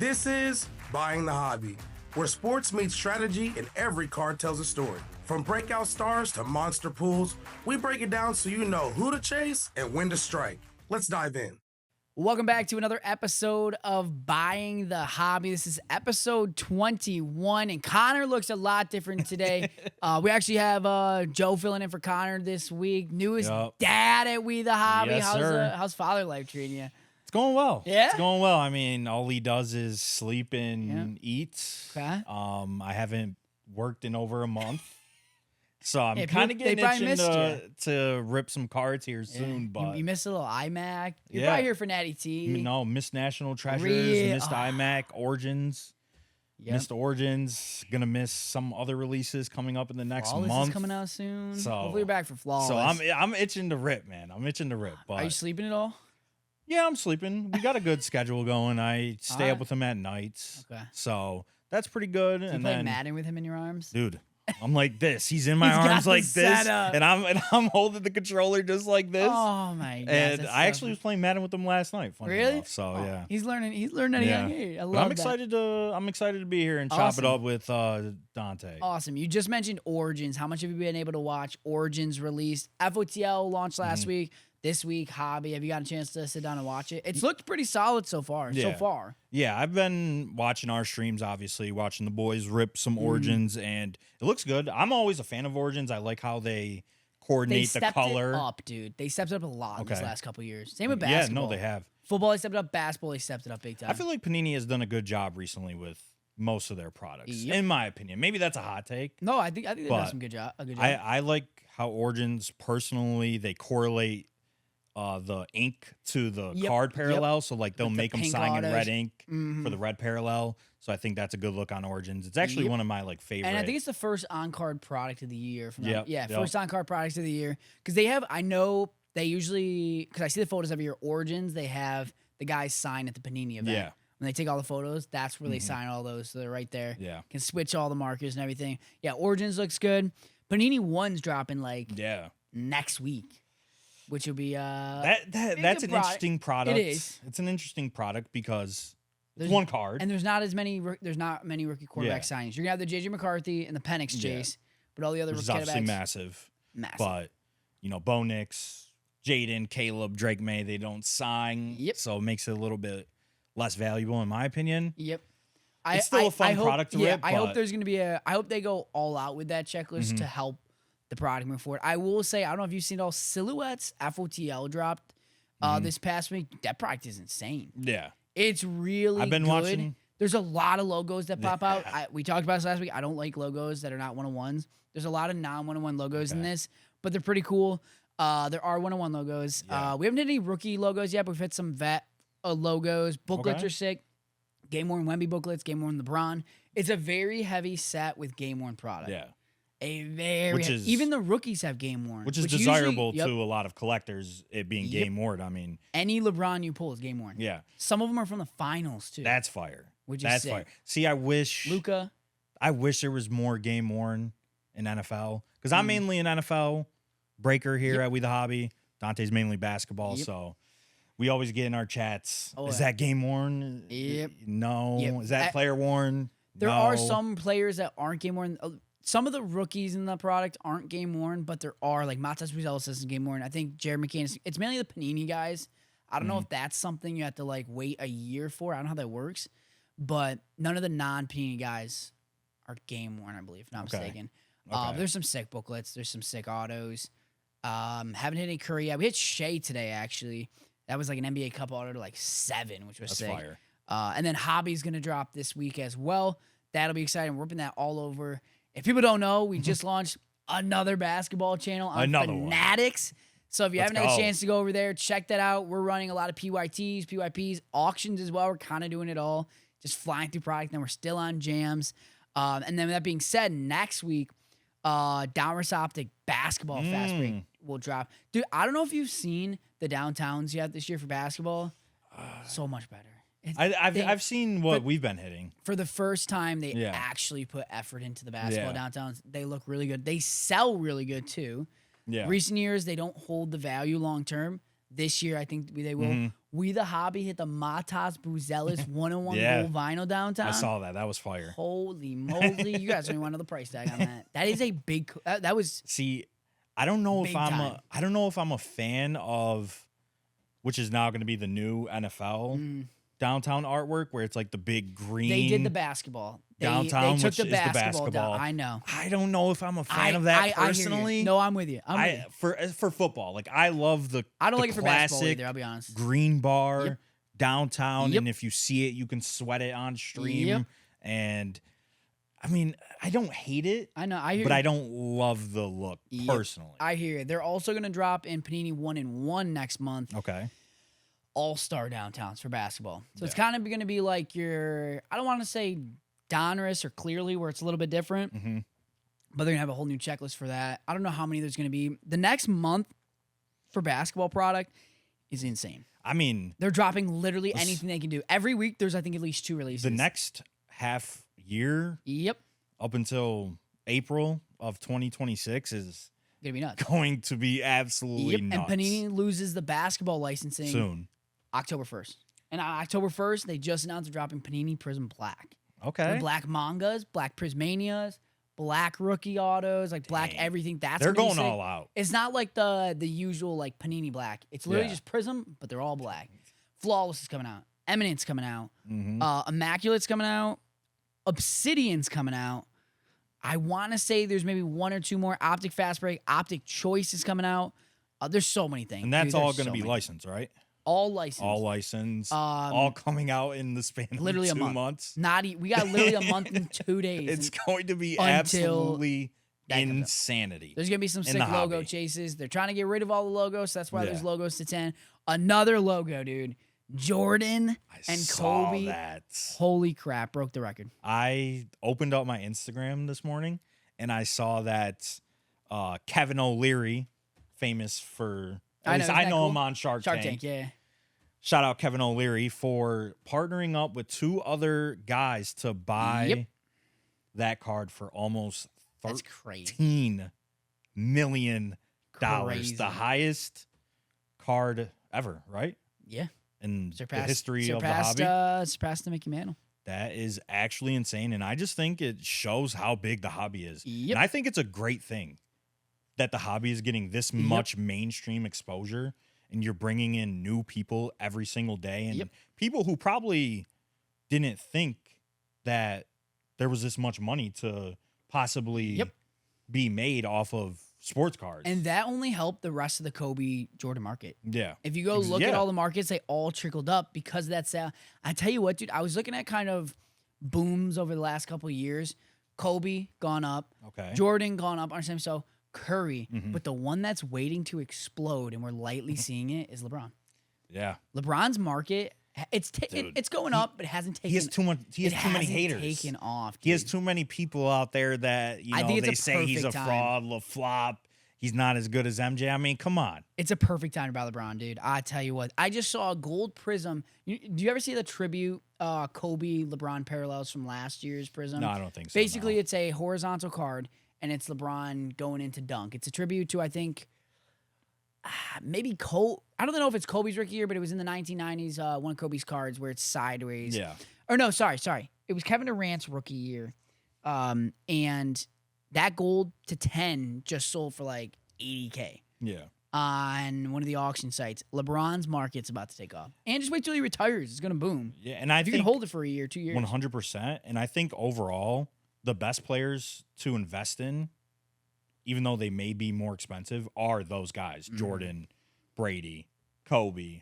This is Buying the Hobby, where sports meets strategy and every card tells a story. From breakout stars to monster pools, we break it down so you know who to chase and when to strike. Let's dive in. Welcome back to another episode of Buying the Hobby. This is episode 21, and Connor looks a lot different today. We actually have Joe filling in for Connor this week. Newest dad at WeTheHobby. Yes, how's father life treating you? It's going well. Yeah? It's going well. I mean, all he does is sleep and eat. Okay. I haven't worked in over a month. So I'm kind of they getting probably itching to rip some cards here soon. But you missed a little iMac. You're probably here for Natty T. No, missed National Treasures, missed iMac, Origins. Yep. Missed Origins. Gonna miss some other releases coming up in the next Flawless month. is coming out soon. So hopefully you're back for Flawless. So I'm itching to rip, man. I'm itching to rip. But are you sleeping at all? Yeah, I'm sleeping. We got a good schedule going. I stay up with him at nights. Okay. So that's pretty good. Do you and play then Madden with him in your arms? dude, I'm like this. He's in my He's got arms the like this, setup. and I'm holding the controller just like this. Oh my god! And I actually was playing Madden with him last night. Funny Really? enough. So yeah, he's learning at a young age. I love I'm that. excited to. I'm excited to be here and chop it Awesome. up with Dante. Awesome. You just mentioned Origins. How much have you been able to watch Origins released? FOTL launched last week. This week, Hobby. Have you got a chance to sit down and watch it? It's looked pretty solid so far. Yeah, I've been watching our streams, obviously, watching the boys rip some Origins, and it looks good. I'm always a fan of Origins. I like how they coordinate the color. It up, dude. They stepped it up a lot in these last couple years. Same with Yeah, basketball. no, they have. Football, they stepped it up. Basketball, they stepped it up big time. I feel like Panini has done a good job recently with most of their products, Yep. in my opinion. Maybe that's a hot take. No, I think they've done some good job. A good job. I like how Origins, personally, they correlate the ink to the card parallel. So, like, they'll With make the them pink sign in autos. red ink for the red parallel. So I think that's a good look on Origins. It's actually one of my favorite. And I think it's the first on-card product of the year. From Yep, first on-card products of the year. Because they have, I know they usually, because I see the photos every year, Origins, they have the guys sign at the Panini event. Yeah. When they take all the photos, that's where they sign all those. So they're right there. Yeah. Can switch all the markers and everything. Yeah, Origins looks good. Panini 1's dropping next week, which will be that's an interesting product. It is. It's an interesting product because There's one card. and there's not many rookie quarterback signings. You're gonna have the JJ McCarthy and the Penix chase, but all the other which is rookie obviously quarterbacks, massive. massive. But, Bo Nix, Jaden, Caleb, Drake May, they don't sign. Yep. So it makes it a little bit less valuable, in my opinion. Yep. It's still a fun product to rip. I hope but- there's going to be I hope they go all out with that checklist to help the product move forward. I will say, I don't know if you've seen all Silhouettes FOTL dropped this past week. That product is insane. Yeah. It's really I've been good. watching. There's a lot of logos that pop out. We talked about this last week. I don't like logos that are not one-on-ones. There's a lot of non-one-on-one logos in this, but they're pretty cool. There are one-on-one logos. Yeah. We haven't had any rookie logos yet, but we've had some vet logos. Booklets are sick. Game worn Wemby booklets, game worn LeBron. It's a very heavy set with game worn product. Yeah. Even the rookies have game worn, Which is desirable to a lot of collectors, it being game worn. I mean, any LeBron you pull is game worn. yeah. Some of them are from the finals too. That's fire. Which is That's sick. fire. See, I wish Luka. there was more game worn in NFL because I'm mainly an NFL breaker here at WeTheHobby. Dante's mainly basketball, so we always get in our chats. Is that game worn? Yep. No. Yep. Is that player worn? There No. are some players that aren't game worn. Some of the rookies in the product aren't game worn, but there are, like Matas Buzelis is game worn. I think Jared McCain it's mainly the Panini guys. I don't know if that's something you have to wait a year for. I don't know how that works, but none of the non-Panini guys are game worn, I believe, if not mistaken. There's some sick booklets. There's some sick autos. Haven't hit any Curry yet. We hit Shea today, actually. That was like an NBA Cup auto to 7, which was sick. Fire. And then Hobby's going to drop this week as well. That'll be exciting. We're ripping that all over. If people don't know, we just launched another basketball channel on Fanatics. So if you haven't had a chance to go over there, check that out. We're running a lot of PYTs, PYPs, auctions as well. We're kind of doing it all, just flying through product. Then we're still on jams. And then with that being said, next week, Downwards Optic basketball fast break will drop. Dude, I don't know if you've seen the downtowns yet this year for basketball. So much better. I've seen what we've been hitting. For the first time, they actually put effort into the basketball downtowns. They look really good. They sell really good, too. Yeah. Recent years, they don't hold the value long term. This year, I think they will. WeTheHobby hit the Matas Bruzelis 101 gold vinyl downtown. I saw that. That was fire. Holy moly. You guys don't even want to know the price tag on that. That is a big that was See, I don't know if I don't know if I'm a fan of, which is now going to be the new NFL downtown artwork where it's like the big green. They did the basketball. Downtown, they took which the is basketball. the basketball. I know. I don't know if I'm a fan of that personally. No, I'm with you. For football, like I love the I don't the like it for basketball classic either, I'll be honest. green bar downtown, Yep. and if you see it, you can sweat it on stream. Yep. And I mean, I don't hate it. I know. I hear but you. I don't love the look personally. I hear you. They're also going to drop in Panini 1-in-1 next month. Okay. All-star downtowns for basketball. So it's kind of going to be like your, I don't want to say Donruss or Clearly where it's a little bit different, but they're going to have a whole new checklist for that. I don't know how many there's going to be. The next month for basketball product is insane. I mean, they're dropping literally anything they can do. Every week there's, I think, at least 2 releases. The next half year up until April of 2026 is gonna be nuts. Going to be absolutely nuts. And Panini loses the basketball licensing soon. October 1st. And on October 1st, they just announced they're dropping Panini Prism Black. Okay. The black mangas, black Prismanias, black rookie autos, like black everything. They're going all out. It's not like the usual like Panini Black. It's literally just Prism, but they're all black. Flawless is coming out. Eminence coming out. Immaculate's coming out. Obsidian's coming out. I want to say there's maybe 1 or 2 more. Optic Fast Break. Optic Choice is coming out. There's so many things. And that's all going to be licensed, right? All licensed. All licensed. All coming out in the span of literally 2 a month. months. We got literally a month and 2 days. It's going to be absolutely insanity. There's going to be some sick logo chases. They're trying to get rid of all the logos, so that's why there's logos to 10. Another logo, dude. Jordan and Kobe. That. Holy crap, broke the record. I opened up my Instagram this morning, and I saw that Kevin O'Leary, famous for... At least I know him on Shark Tank. Yeah. Shout out Kevin O'Leary for partnering up with 2 other guys to buy that card for almost $13 million. Crazy. The highest card ever, right? Yeah. In the history of the hobby. Surpassed the Mickey Mantle. That is actually insane, and I just think it shows how big the hobby is. Yep. And I think it's a great thing that the hobby is getting this much mainstream exposure, and you're bringing in new people every single day, and people who probably didn't think that there was this much money to possibly be made off of sports cards. And that only helped the rest of the Kobe Jordan market. Yeah. If you go look at all the markets, they all trickled up because of that sale. I tell you what, dude, I was looking at kind of booms over the last couple of years. Kobe gone up. Okay. Jordan gone up. Understand? So Curry. But the one that's waiting to explode, and we're lightly seeing it, is LeBron. Yeah. LeBron's market, it's going up, but it hasn't taken. He has too much. He has too many haters. Taken off. Dude. He has too many people out there that they say he's a fraud, flop. He's not as good as MJ. I mean, come on. It's a perfect time to buy LeBron, dude. I tell you what. I just saw a gold Prism. Do you ever see the tribute Kobe LeBron parallels from last year's Prism? No, I don't think so. Basically, it's a horizontal card, and it's LeBron going into dunk. It's a tribute to, I think, maybe Kobe. I don't know if it's Kobe's rookie year, but it was in the 1990s, one of Kobe's cards where it's sideways. Yeah. Or no, sorry. It was Kevin Durant's rookie year. And that gold to 10 just sold for like $80K. Yeah. On one of the auction sites. LeBron's market's about to take off. And just wait till he retires. It's going to boom. Yeah, and I think you can hold it for a year, 2 years. 100%. And I think overall, the best players to invest in, even though they may be more expensive, are those guys. Jordan, Brady, Kobe,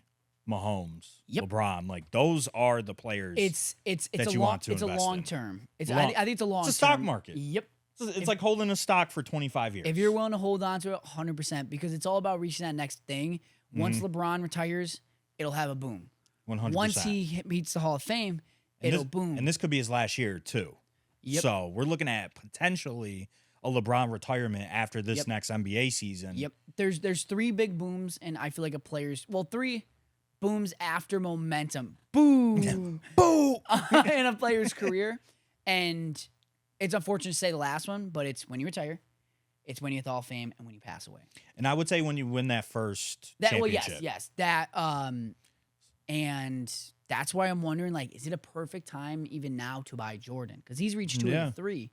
Mahomes, LeBron. Like, those are the players it's that you want to invest in. It's a long term. I think it's a long term. It's a stock market. Yep. It's like holding a stock for 25 years. If you're willing to hold on to it, 100%, because it's all about reaching that next thing. Once LeBron retires, it'll have a boom. 100%. Once he meets the Hall of Fame, it'll boom. And this could be his last year, too. Yep. So we're looking at potentially a LeBron retirement after this next NBA season. Yep. There's 3 big booms, and I feel like 3 booms after momentum. Boom. Boom. In a player's career. And it's unfortunate to say the last one, but it's when you retire, it's when you hit the Hall of Fame, and when you pass away. And I would say when you win that first championship. Well, yes. That And that's why I'm wondering, like, is it a perfect time even now to buy Jordan? Because he's reached 283.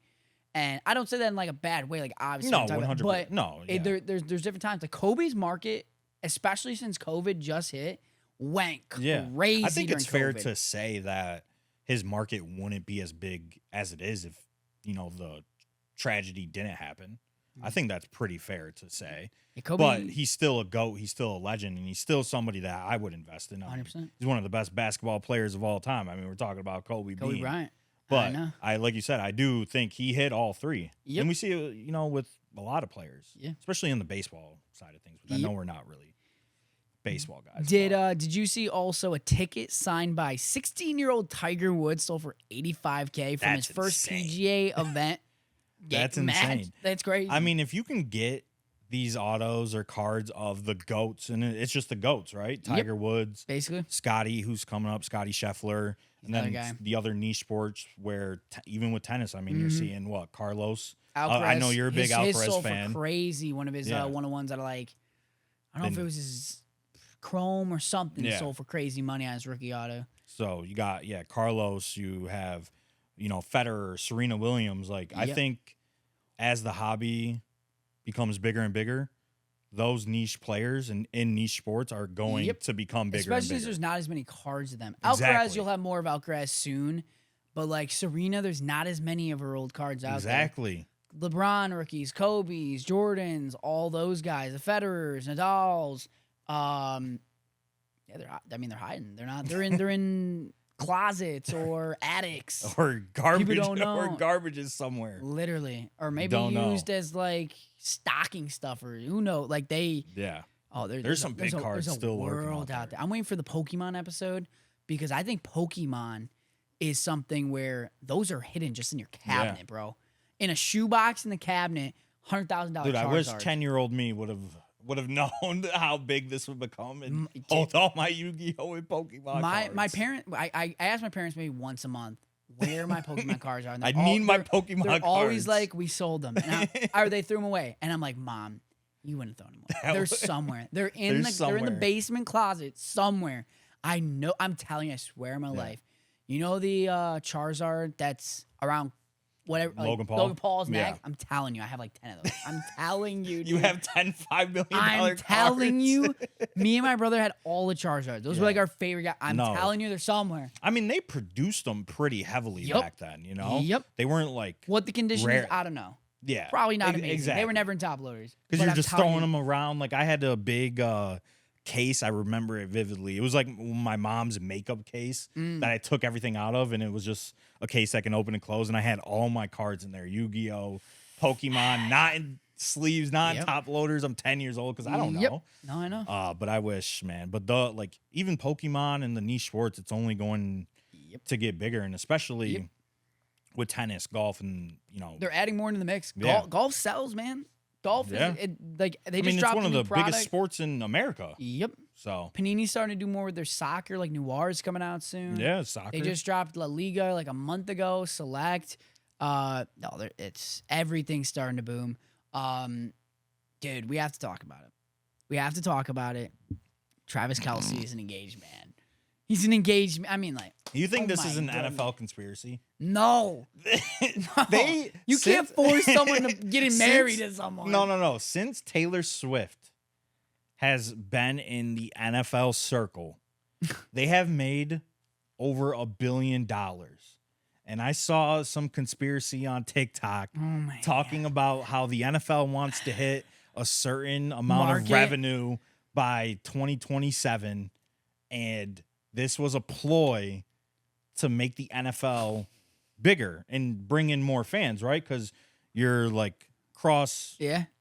And I don't say that in like a bad way. Like, obviously, no, 100%. But no, yeah. there's different times. Like Kobe's market, especially since COVID just hit, went crazy. I think it's fair COVID. to say that his market wouldn't be as big as it is if, the tragedy didn't happen. I think that's pretty fair to say. Yeah, Kobe, but he's still a GOAT. He's still a legend, and he's still somebody that I would invest in. 100%. He's one of the best basketball players of all time. I mean, we're talking about Kobe Bryant. But I like you said, I do think he hit all three. Yep. And we see it, with a lot of players, especially in the baseball side of things. Which I know we're not really baseball guys. Did you see also a ticket signed by 16-year-old Tiger Woods sold for $85K from his first PGA event? That's insane. That's crazy. I mean, if you can get these autos or cards of the GOATs, and it's just the GOATs, right? Tiger Woods, basically. Scotty, who's coming up, Scotty Scheffler, and then the other niche sports where even with tennis, I mean, you're seeing Carlos. I know you're a big Alcaraz his sold fan. For crazy, one of his one-on-ones that I don't know if it was his Chrome or something sold for crazy money on his rookie auto. So you got Carlos, you have Federer, Serena Williams. I think as the hobby becomes bigger and bigger, those niche players and in niche sports are going to become bigger. Especially and bigger. Since there's not as many cards of them. Exactly. Alcaraz, you'll have more of Alcaraz soon, but Serena, there's not as many of her old cards out there. Exactly. LeBron rookies, Kobe's, Jordans, all those guys, the Federers, Nadals. They're hiding. They're not. They're in closets or attics or garbage. People don't know. Or garbage somewhere. Literally, or maybe used as stocking stuffer. Who knows? Yeah. Oh, there's some big cards still world out there. I'm waiting for the Pokemon episode because I think Pokemon is something where those are hidden just in your cabinet, bro. In a shoebox in the cabinet, $100,000. Dude, I wish 10-year-old me would have known how big this would become and hold all my Yu-Gi-Oh and Pokemon cards. My parent, I asked my parents maybe once a month where my Pokemon cards are. I need my Pokemon cards. They're always like, we sold them, or they threw them away, and I'm like, Mom, you wouldn't have thrown them away. They're somewhere. They're in the basement closet somewhere. I know. I'm telling you, I swear on my life. You know the Charizard that's around. Whatever, Logan Paul's neck. I'm telling you, I have 10 of those. I'm telling you, dude. You have 10 $5 million I'm telling you, me and my brother had all the Charizards. Those were our favorite guys. I'm telling you, they're somewhere. I mean, they produced them pretty heavily back then, Yep. They weren't what the condition is, I don't know. Yeah. Probably not amazing. Exactly. They were never in top loaders. Because you're just throwing them around. I had a big case. I remember it vividly. It was like my mom's makeup case that I took everything out of, and it was just a case I can open and close, and I had all my cards in there. Yu-Gi-Oh, Pokemon, not in sleeves, not in top loaders. I'm 10 years old because I don't know. No, I know. But I wish, man. But even Pokemon and the niche sports, it's only going to get bigger, and especially with tennis, golf, and they're adding more into the mix. Golf sells, man. Golf is they just dropped it's one of the product. biggest sports in America. Yep. So Panini's starting to do more with their soccer, Noirs coming out soon. Yeah, soccer. They just dropped La Liga a month ago. Select. It's everything's starting to boom. Dude, we have to talk about it. Travis Kelce is an engaged man. He's an engaged. I mean, you think this is an NFL conspiracy? No. You can't force someone to get married to someone. No. Since Taylor Swift has been in the NFL circle, they have made over $1 billion. And I saw some conspiracy on TikTok talking about how the NFL wants to hit a certain amount of revenue by 2027, and this was a ploy to make the NFL bigger and bring in more fans, right? Because you're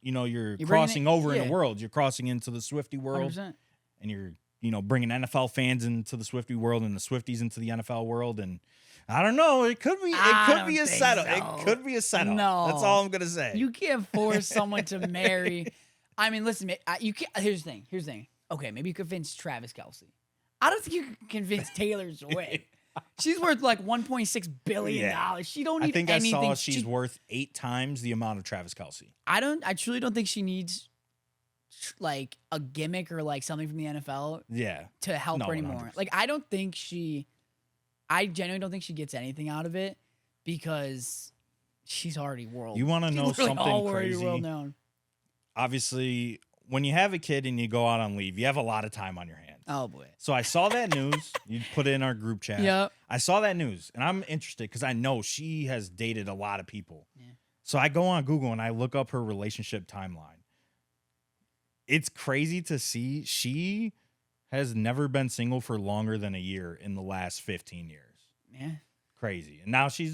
you're crossing over in the world. You're crossing into the Swiftie world, 100%. And you're bringing NFL fans into the Swiftie world and the Swifties into the NFL world. And I don't know, it could be a setup. So. It could be a setup. No, that's all I'm gonna say. You can't force someone to marry. I mean, listen, you can't. Here's the thing. Okay, maybe you convince Travis Kelce. I don't think you can convince Taylor Swift. She's worth $1.6 billion. She don't need anything. I think I saw she's worth 8 times the amount of Travis Kelce. I truly don't think she needs like a gimmick or like something from the NFL Yeah. to help No, her anymore. 100%. Like I genuinely don't think she gets anything out of it because she's already world. You want to she's know literally something already crazy? World known. Obviously, when you have a kid and you go out on leave, you have a lot of time on your hands. Oh boy. So I saw that news. You put it in our group chat. Yep. I saw that news, and I'm interested because I know she has dated a lot of people. Yeah. So I go on Google and I look up her relationship timeline. It's crazy to see she has never been single for longer than a year in the last 15 years. Yeah. Crazy. And now she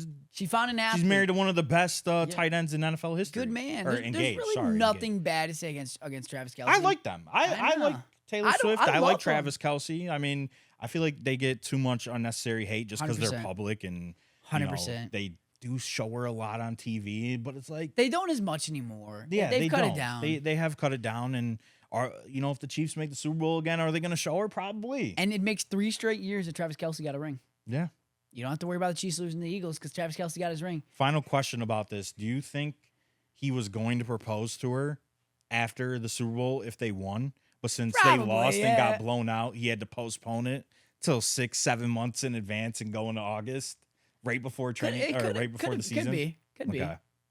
found an athlete. she's married to one of the best tight ends in NFL history. Good man. Or There's engaged. really Sorry, nothing engaged. bad to say against Travis Kelce. I like them. I like Taylor Swift. I like love Travis Kelce. I mean, I feel like they get too much unnecessary hate just because they're 100%. public and 100%. They do show her a lot on TV, but it's like They don't as much anymore. yeah, They've cut don't. it down. They have cut it down, and are if the Chiefs make the Super Bowl again, are they going to show her? Probably. And it makes 3 straight years that Travis Kelce got a ring. Yeah. You don't have to worry about the Chiefs losing the Eagles because Travis Kelce got his ring. Final question about this: do you think he was going to propose to her after the Super Bowl if they won? But since they lost and got blown out, he had to postpone it till 6-7 months in advance and go into August, right before training right before the season. Could be.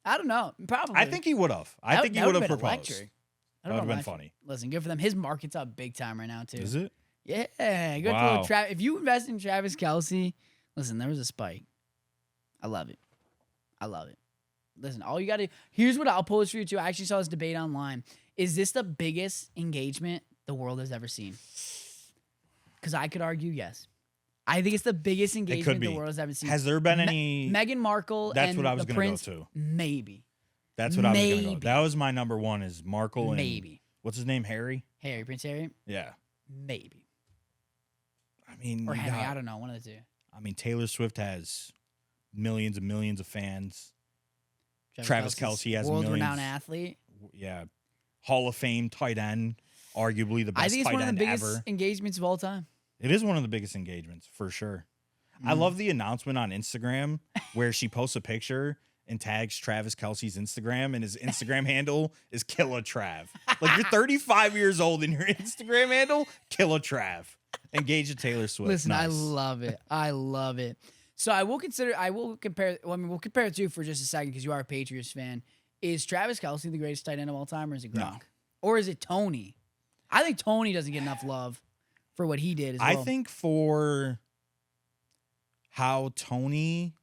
I don't know. Probably. I think he would have. I think he would have proposed. Electric. That would have been funny. Listen, good for them. His market's up big time right now too. Is it? Yeah, good Wow. for If you invest in Travis Kelce, listen, there was a spike. I love it. Listen, all you got to here's what I'll post for you too. I actually saw this debate online. Is this the biggest engagement the world has ever seen? Because I could argue yes. I think it's the biggest engagement the world has ever seen. Has there been any? Meghan Markle That's and what I was the going Prince? to go to. Maybe. That's what I was going to go. That was my number one. Is Markle and maybe what's his name? Harry. Prince Harry. Yeah. Maybe. I mean, or Henry. I don't know. One of the two. I mean, Taylor Swift has millions and millions of fans. Travis Kelce has world-renowned athlete. Yeah, Hall of Fame tight end, arguably the best. I think it's one of the biggest ever. engagements of all time. It is one of the biggest engagements for sure. I love the announcement on Instagram where she posts a picture and tags Travis Kelce's Instagram, and his Instagram handle is Killa Trav. Like, you're 35 years old and your Instagram handle Killa Trav. Engaged to Taylor Swift. Listen, nice. I love it. So we'll compare it to you for just a second because you are a Patriots fan. Is Travis Kelce the greatest tight end of all time, or is it Gronk? No. Or is it Tony? I think Tony doesn't get enough love for what he did as well. I think for how Tony,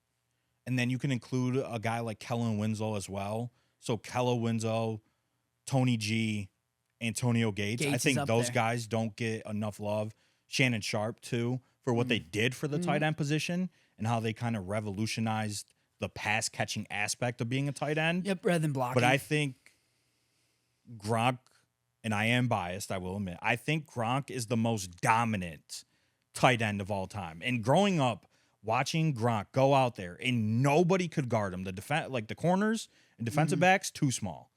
and then you can include a guy like Kellen Winslow as well. So Kella Winslow, Tony G, Antonio Gates. I think those guys don't get enough love. Shannon Sharp, too, for what they did for the tight end position and how they kind of revolutionized the pass catching aspect of being a tight end. Yep, rather than blocking. But I think Gronk, and I am biased, I will admit, I think Gronk is the most dominant tight end of all time. And growing up, watching Gronk go out there and nobody could guard him. The corners and defensive backs, too small.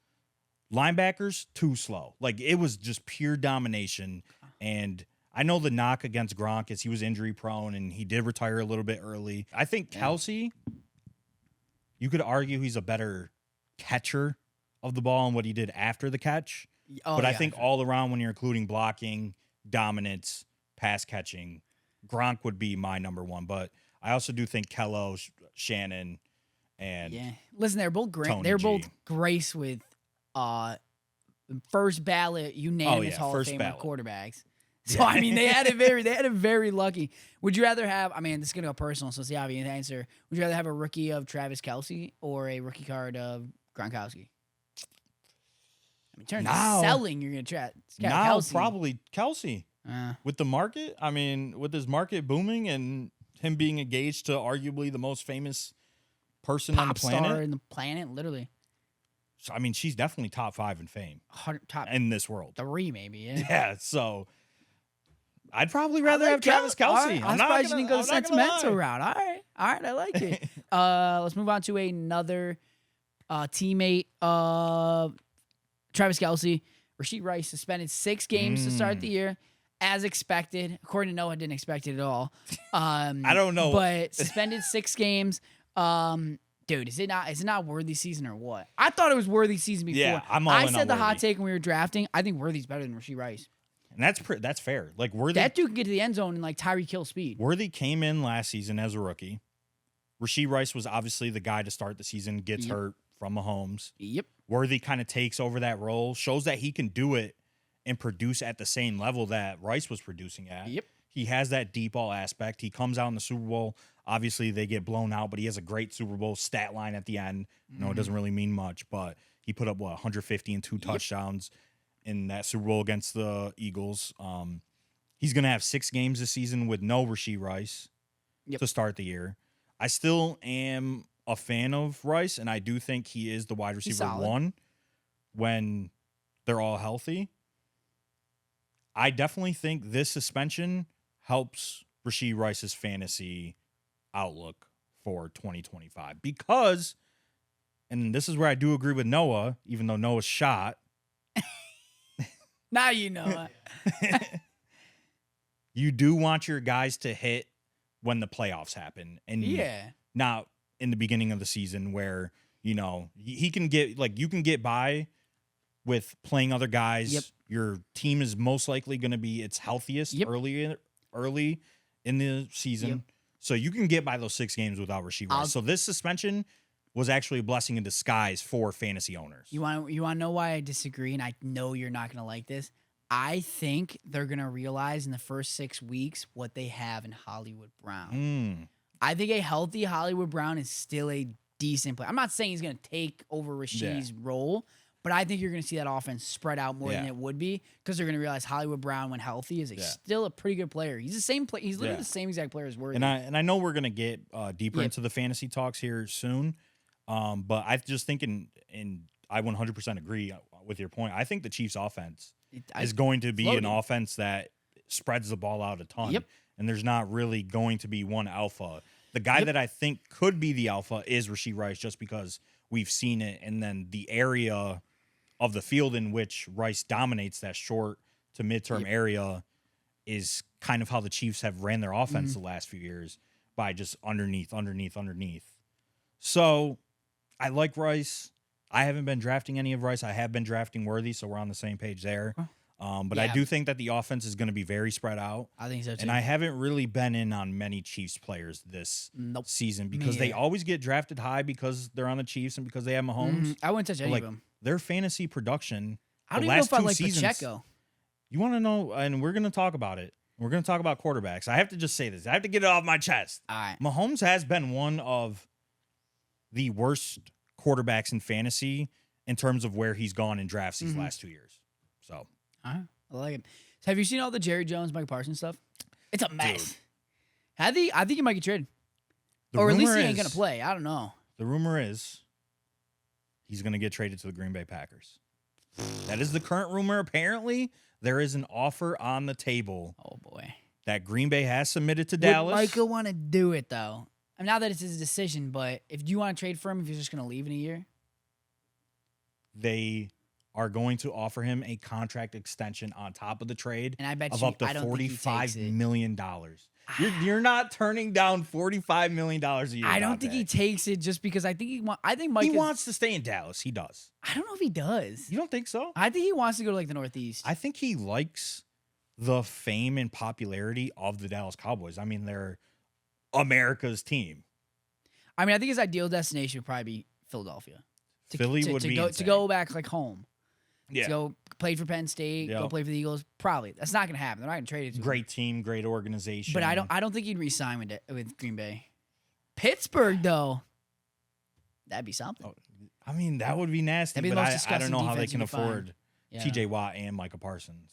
Linebackers, too slow. Like, it was just pure domination. And I know the knock against Gronk is he was injury prone and he did retire a little bit early. I think Kelce, you could argue he's a better catcher of the ball and what he did after the catch. But I think all around, when you're including blocking, dominance, pass catching, Gronk would be my number one. But I also do think Kello, Shannon, and listen, they're both great. They're both graced with first ballot unanimous Hall of Fame quarterbacks. So I mean, they had it very lucky. Would you rather have? I mean, this is gonna go personal, so it's the obvious answer. Would you rather have a rookie of Travis Kelce or a rookie card of Gronkowski? I mean, in terms of selling, you're gonna try Kelce. Probably Kelce. With the market, I mean, with his market booming and him being engaged to arguably the most famous person on the planet. Star in the planet, literally. So, I mean, she's definitely top 5 in fame. Top in this world. 3, maybe. Yeah. Yeah. So I'd probably rather have Travis Kelce. Right. I'm surprised you didn't go the sentimental route. All right, I like it. Let's move on to another teammate of Travis Kelce. Rashee Rice suspended 6 games to start the year, as expected. According to Noah, didn't expect it at all. I don't know, but suspended 6 games. Dude, is it not Worthy season or what? I thought it was Worthy season before. Yeah, I'm all in on said the hot Worthy. take when we were drafting. I think Worthy's better than Rashee Rice. And that's fair. Like Worthy, That dude can get to the end zone in like Tyreek Hill speed. Worthy came in last season as a rookie. Rashee Rice was obviously the guy to start the season, gets hurt from Mahomes. Yep. Worthy kind of takes over that role, shows that he can do it and produce at the same level that Rice was producing at. Yep. He has that deep ball aspect. He comes out in the Super Bowl. Obviously, they get blown out, but he has a great Super Bowl stat line at the end. No, it doesn't really mean much, but he put up, 150 and 2 touchdowns in that Super Bowl against the Eagles. He's going to have 6 games this season with no Rashee Rice to start the year. I still am a fan of Rice, and I do think he is the wide receiver 1 when they're all healthy. I definitely think this suspension helps Rashee Rice's fantasy outlook for 2025 because, and this is where I do agree with Noah, even though Noah's shot. Now you know it. You do want your guys to hit when the playoffs happen, and not in the beginning of the season where he can get you can get by with playing other guys. Yep. Your team is most likely going to be its healthiest early in the season. Yep. So you can get by those 6 games without Rashee Rice. So this suspension was actually a blessing in disguise for fantasy owners. You want to know why I disagree, and I know you're not going to like this. I think they're going to realize in the first 6 weeks what they have in Hollywood Brown. I think a healthy Hollywood Brown is still a decent player. I'm not saying he's going to take over Rashee's role, but I think you're going to see that offense spread out more than it would be because they're going to realize Hollywood Brown, when healthy, is still a pretty good player. He's the same play. He's literally the same exact player as Worthy. And I know we're going to get deeper into the fantasy talks here soon, but I just think and I 100% agree with your point. I think the Chiefs' offense is going to be an offense that spreads the ball out a ton, and there's not really going to be one alpha. The guy that I think could be the alpha is Rashee Rice, just because we've seen it, and then the area of the field in which Rice dominates, that short to midterm area, is kind of how the Chiefs have ran their offense the last few years, by just underneath. So I like Rice. I haven't been drafting any of Rice. I have been drafting Worthy, so we're on the same page there. But I do think that the offense is going to be very spread out. I think so too. And I haven't really been in on many Chiefs players this season because they always get drafted high because they're on the Chiefs and because they have Mahomes. I wouldn't touch any of them. Their fantasy production, I don't even know if I like Pacheco. You want to know, and we're going to talk about it. We're going to talk about quarterbacks. I have to just say this. I have to get it off my chest. All right. Mahomes has been one of the worst quarterbacks in fantasy in terms of where he's gone in drafts these last 2 years. So, I like it. So have you seen all the Jerry Jones, Mike Parsons stuff? It's a mess. I think he might get traded, or at least he ain't gonna play. I don't know. The rumor is he's gonna get traded to the Green Bay Packers. That is the current rumor. Apparently, there is an offer on the table. Oh boy, that Green Bay has submitted to Dallas. Would Micah want to do it though? I mean, not that it's his decision, but if you want to trade for him, if you're just gonna leave in a year, they are going to offer him a contract extension on top of the trade, and I bet of up to $45 million. You're not turning down $45 million a year. I don't think he takes it just because I think Mike wants to stay in Dallas. He does. I don't know if he does. You don't think so? I think he wants to go to like the Northeast. I think he likes the fame and popularity of the Dallas Cowboys. I mean, they're America's team. I mean, I think his ideal destination would probably be Philadelphia. Philly would be to go back like home. Yeah. To go play for Penn State, go play for the Eagles. Probably. That's not going to happen. They're not going to trade it to him. Great team, great organization. But I don't think he'd re-sign with Green Bay. Pittsburgh, though, that'd be something. Oh, I mean, that would be nasty, That'd be but I don't know how they can afford TJ Watt and Micah Parsons.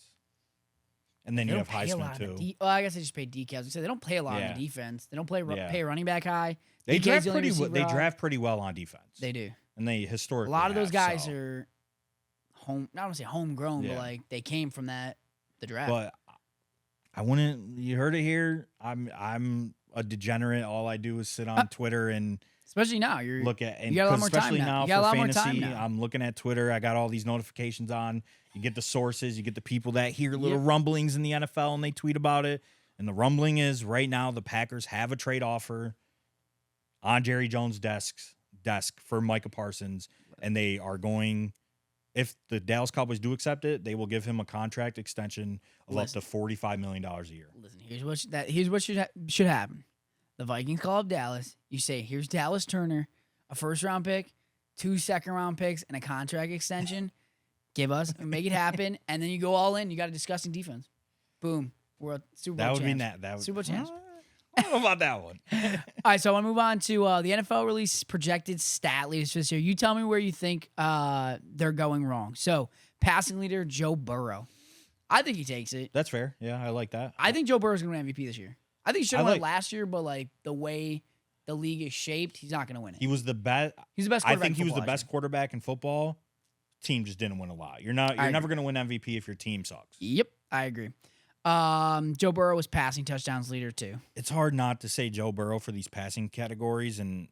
And then you have Heisman, too. Well, I guess they just pay decals. So they don't play a lot on the defense. They don't pay running back high. They draft pretty well on defense. They do. And they historically a lot of those guys are not want to say homegrown, but like they came from the draft. But I wouldn't. You heard it here. I'm a degenerate. All I do is sit on Twitter and especially now you got a lot more time now. You got a lot more time now. I'm looking at Twitter. I got all these notifications on. You get the sources. You get the people that hear little rumblings in the NFL and they tweet about it. And the rumbling is right now the Packers have a trade offer on Jerry Jones' desk desk for Micah Parsons, and they are going. If the Dallas Cowboys do accept it, they will give him a contract extension of up to $45 million a year. Listen, here's what should happen. The Vikings call up Dallas. You say, here's Dallas Turner, a first-round pick, 2 second-round picks, and a contract extension. Give us, make it happen, and then you go all in. You got a disgusting defense. Boom. We're a Super Bowl That would champs. mean that would Super Bowl champs. I don't know about that one. All right, so I want to move on to the NFL release projected stat leaders for this year. You tell me where you think they're going wrong. So, passing leader, Joe Burrow. I think he takes it. That's fair. Yeah, I like that. I think Joe Burrow's going to win MVP this year. I think he should have won it like- last year, but like the way the league is shaped, he's not going to win it. He was the best. He's the best I quarterback think he was in the football best quarterback in football. Team just didn't win a lot. You're never going to win MVP if your team sucks. Yep, I agree. Joe Burrow was passing touchdowns leader too. It's hard not to say Joe Burrow for these passing categories, and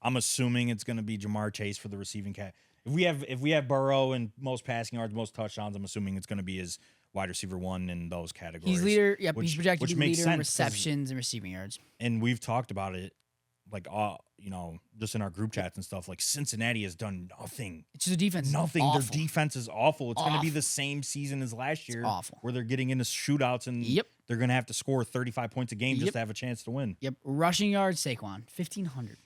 I'm assuming it's going to be Jamar Chase for the receiving cat. If we have Burrow and most passing yards, most touchdowns, I'm assuming it's going to be his wide receiver 1 in those categories. He's leader. Yep, he's projected to be makes leader in sense, 'cause- receptions and receiving yards. And we've talked about it, like just in our group chats and stuff. Like Cincinnati has done nothing. It's just a defense. Nothing. Awful. Their defense is awful. It's going to be Awful. the same season as last year, awful. where they're getting into shootouts and Yep. they're going to have to score 35 points a game just Yep. to have a chance to win. Yep. Rushing yards, Saquon, 1,500.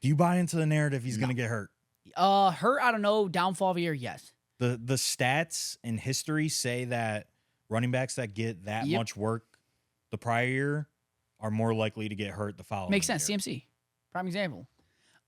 Do you buy into the narrative he's going to get hurt? Hurt, I don't know. Downfall of the year, yes. The stats in history say that running backs that get that Yep. much work the prior year are more likely to get hurt the following Makes sense. year. CMC, prime example.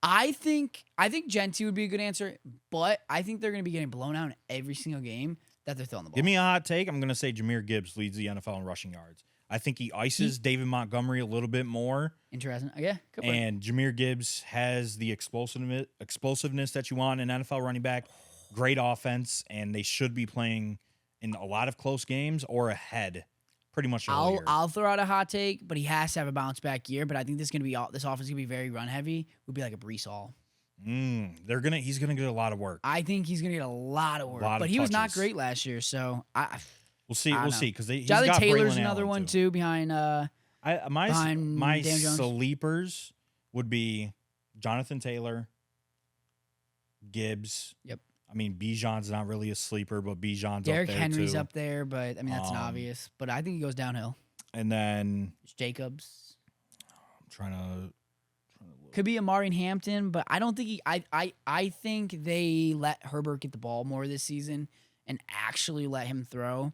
I think Genti would be a good answer, but I think they're going to be getting blown out in every single game that they're throwing the ball. Give me a hot take. I'm going to say Jahmyr Gibbs leads the NFL in rushing yards. I think he ices David Montgomery a little bit more. Interesting. Yeah, good point. And Jahmyr Gibbs has the explosiveness that you want in an NFL running back. Great offense, and they should be playing in a lot of close games or ahead pretty much the whole year. I'll throw out a hot take, but he has to have a bounce back year. But I think this offense is gonna be very run heavy. Would be like a Brees Hall. He's gonna get a lot of work. I think he's gonna get a lot of work. But he was not great last year, so We'll see. We'll see because he's Jonathan got Taylor's Braylon another Allen one too behind. My Dan Jones. sleepers would be Jonathan Taylor, Gibbs. Yep. I mean, Bijan's not really a sleeper, but Bijan's Derrick up there Henry's too. up there, but I mean that's an obvious. But I think he goes downhill. And then It's Jacobs. I'm trying to look. Could be Amari Hampton, but I don't think he. I think they let Herbert get the ball more this season and actually let him throw.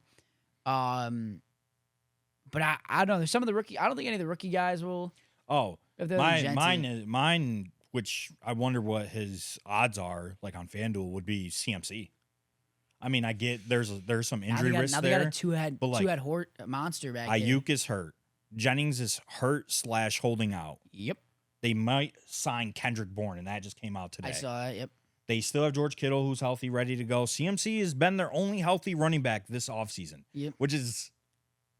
But I don't know. There's some of the rookie. I don't think any of the rookie guys will. Oh, If they're like mine, which I wonder what his odds are, like on FanDuel, would be CMC. I mean, I get there's some injury risk now there. they got a two-head monster back there. Ayuk is hurt. Jennings is hurt / holding out. Yep. They might sign Kendrick Bourne, and that just came out today. I saw that. Yep. They still have George Kittle, who's healthy, ready to go. CMC has been their only healthy running back this offseason, Yep. which is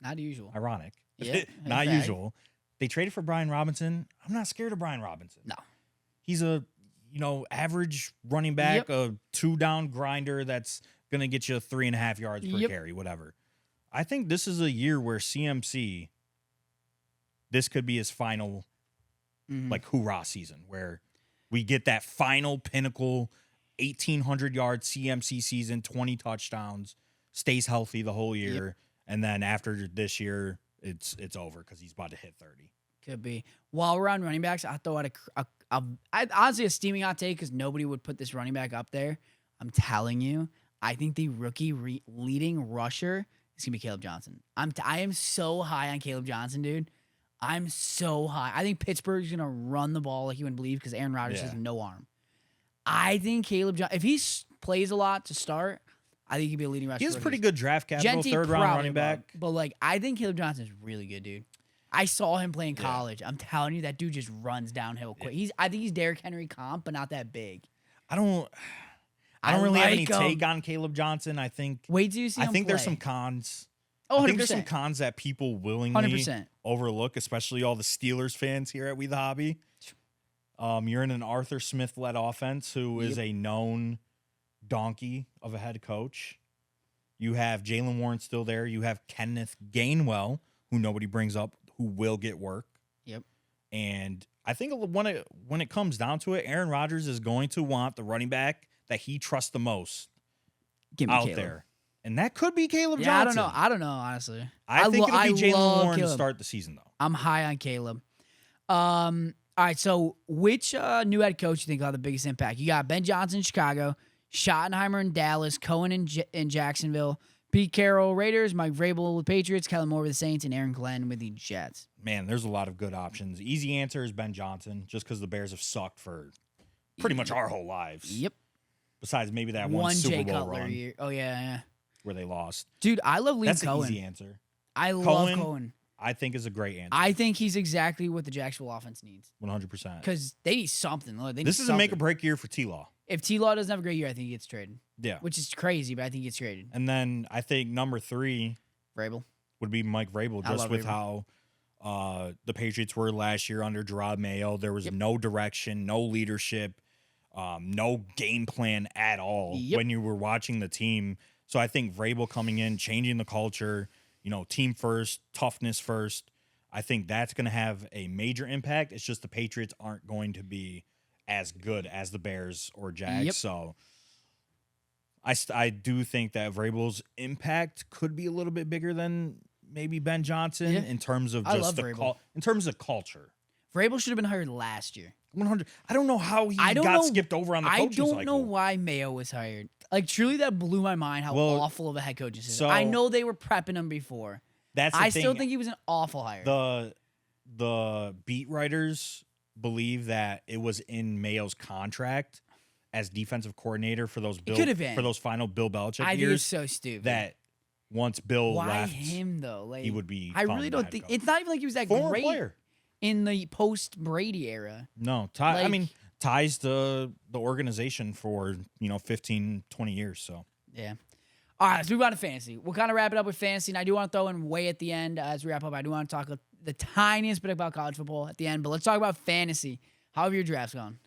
Not usual. ironic. Yeah, Not in fact. usual. They traded for Brian Robinson. I'm not scared of Brian Robinson. No. He's a average running back, a 2-down grinder that's going to get you 3.5 yards per carry, whatever. I think this is a year where CMC, this could be his final, like, hoorah season, where we get that final pinnacle 1,800-yard CMC season, 20 touchdowns, stays healthy the whole year, and then after this year, it's over because he's about to hit 30. Could be. While we're on running backs, I throw out honestly a steaming hot take because nobody would put this running back up there. I'm telling you, I think the rookie leading rusher is gonna be Caleb Johnson. I am so high on Caleb Johnson, dude. I'm so high. I think Pittsburgh's gonna run the ball like you wouldn't believe because Aaron Rodgers has no arm. I think Caleb Johnson, if he plays a lot to start, I think he'd be a leading rusher. He has pretty good draft capital, Genti third-round probably running back. above, but like I think Caleb Johnson is really good, dude. I saw him play in college. I'm telling you, that dude just runs downhill quick. I think he's Derrick Henry comp, but not that big. I don't really have any take on Caleb Johnson. I think Wait till you see him think there's play. some cons. Oh, I think 100%. there's some cons that people willingly 100%. overlook, especially all the Steelers fans here at WeTheHobby. You're in an Arthur Smith-led offense who is a known donkey of a head coach. You have Jalen Warren still there. You have Kenneth Gainwell, who nobody brings up, who will get work. Yep. And I think when it comes down to it, Aaron Rodgers is going to want the running back that he trusts the most out Caleb there. And that could be Caleb Johnson. I don't know, honestly. I think it'll be Jaylen Warren to start the season, though. I'm high on Caleb. All right, so which new head coach do you think will have the biggest impact? You got Ben Johnson in Chicago, Schottenheimer in Dallas, Cohen in Jacksonville, Pete Carroll, Raiders, Mike Vrabel with Patriots, Kellen Moore with the Saints, and Aaron Glenn with the Jets. Man, there's a lot of good options. Easy answer is Ben Johnson, just because the Bears have sucked for pretty much our whole lives. Yep. Besides maybe that one Super Jay Bowl Cutler run. year. Oh, yeah. Where they lost. Dude, I love Liam That's Cohen. That's an easy answer. I love Cohen. I think is a great answer. I think he's exactly what the Jacksonville offense needs. 100%. Because they need something. This is a make-or-break year for T-Law. If T-Law doesn't have a great year, I think he gets traded. Yeah. Which is crazy, but I think he gets traded. And then I think number 3 Vrabel would be Mike Vrabel, just with how the Patriots were last year under Gerard Mayo. There was no direction, no leadership, no game plan at all when you were watching the team. So I think Vrabel coming in, changing the culture, team first, toughness first, I think that's going to have a major impact. It's just the Patriots aren't going to be as good as the Bears or Jags. Yep. So I do think that Vrabel's impact could be a little bit bigger than maybe Ben Johnson in terms of just in terms of culture. Vrabel should have been hired last year. 100. I don't know how he got skipped over on the coaching cycle. I don't know why Mayo was hired. Like, truly, that blew my mind how awful of a head coach this is. I know they were prepping him before. I still think he was an awful hire. The beat writers believe that it was in Mayo's contract as defensive coordinator for those final Bill Belichick years. I think it's so stupid. That once Bill why left, him though? Like, he would be. I really don't think it's not even like he was that great player in the post Brady era. No, ties the organization for 15, 20 years. So yeah. All right, let's move on to fantasy. We'll kind of wrap it up with fantasy, and I do want to throw in way at the end as we wrap up. I do want to talk the tiniest bit about college football at the end, but let's talk about fantasy. How have your drafts gone?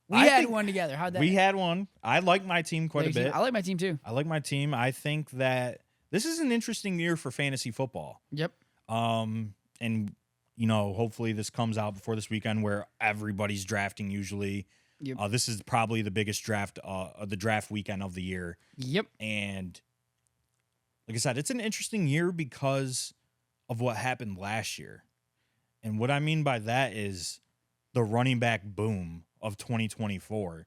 We had one together. How'd that? We had one. I like my team quite a bit. I like my team too. I like my team. I think that this is an interesting year for fantasy football. Yep. And hopefully this comes out before this weekend where everybody's drafting usually. Yep. This is probably the biggest draft, the draft weekend of the year. Yep. And like I said, it's an interesting year because of what happened last year. And what I mean by that is the running back boom of 2024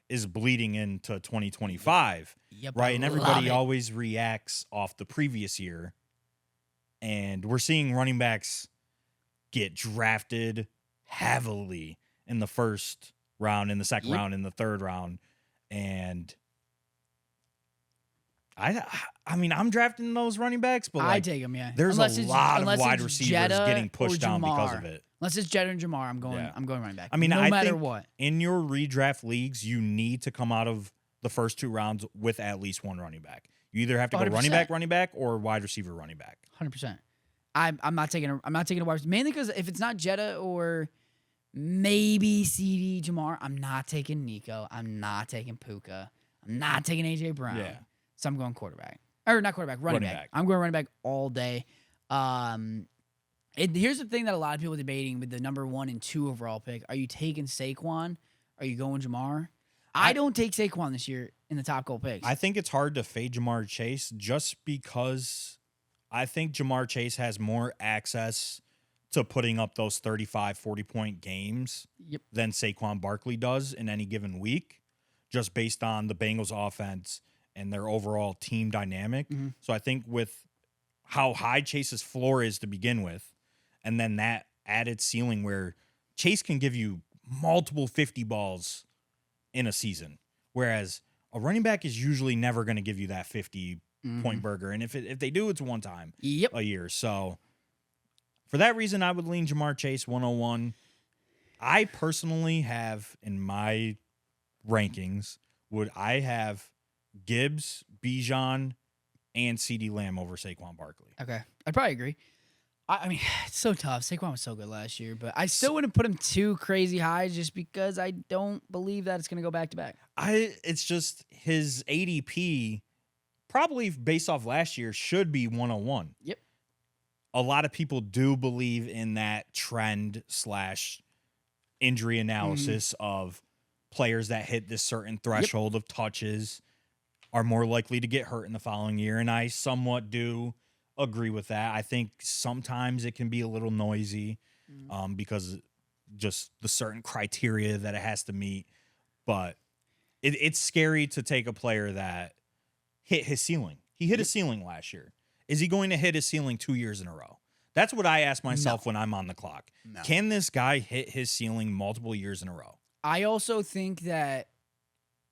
is bleeding into 2025. Yep, right? And everybody always reacts off the previous year. And we're seeing running backs get drafted heavily in the first round, in the second round, in the third round. And I mean, I'm drafting those running backs, but I take them, yeah. There's a lot of wide receivers getting pushed down because of it. Unless it's Jetta and Jamar, I'm going running back. I mean, no matter think what. In your redraft leagues, you need to come out of the first 2 rounds with at least one running back. You either have to go 100%. running back, or wide receiver running back. 100%. I'm not taking a wide receiver, mainly because if it's not Jetta or maybe CD Jamar, I'm not taking Nico. I'm not taking Puka. I'm not taking AJ Brown. Yeah. So I'm going quarterback. Or not quarterback, running back. I'm going running back all day. Here's the thing that a lot of people are debating with the number 1 and 2 overall pick. Are you taking Saquon? Are you going Jamar? I don't take Saquon this year in the top couple picks. I think it's hard to fade Jamar Chase just because I think Jamar Chase has more access to putting up those 35, 40-point games than Saquon Barkley does in any given week, just based on the Bengals offense and their overall team dynamic. Mm-hmm. So I think with how high Chase's floor is to begin with, and then that added ceiling where Chase can give you multiple 50 balls in a season, whereas a running back is usually never going to give you that 50-point burger. And if they do, it's one time a year. So for that reason, I would lean Jamar Chase 101. I personally have in my rankings, I have Gibbs, Bijan, and CeeDee Lamb over Saquon Barkley. Okay. I'd probably agree. I mean, it's so tough. Saquon was so good last year, but I still wouldn't put him too crazy high just because I don't believe that it's going to go back to back. It's just his ADP, probably based off last year, should be 101. Yep. a lot of people do believe in that trend / injury analysis of players that hit this certain threshold of touches are more likely to get hurt in the following year. And I somewhat do agree with that. I think sometimes it can be a little noisy because just the certain criteria that it has to meet. But it's scary to take a player that hit his ceiling. He hit his ceiling last year. Is he going to hit his ceiling 2 years in a row? That's what I ask myself when I'm on the clock. No. Can this guy hit his ceiling multiple years in a row? I also think that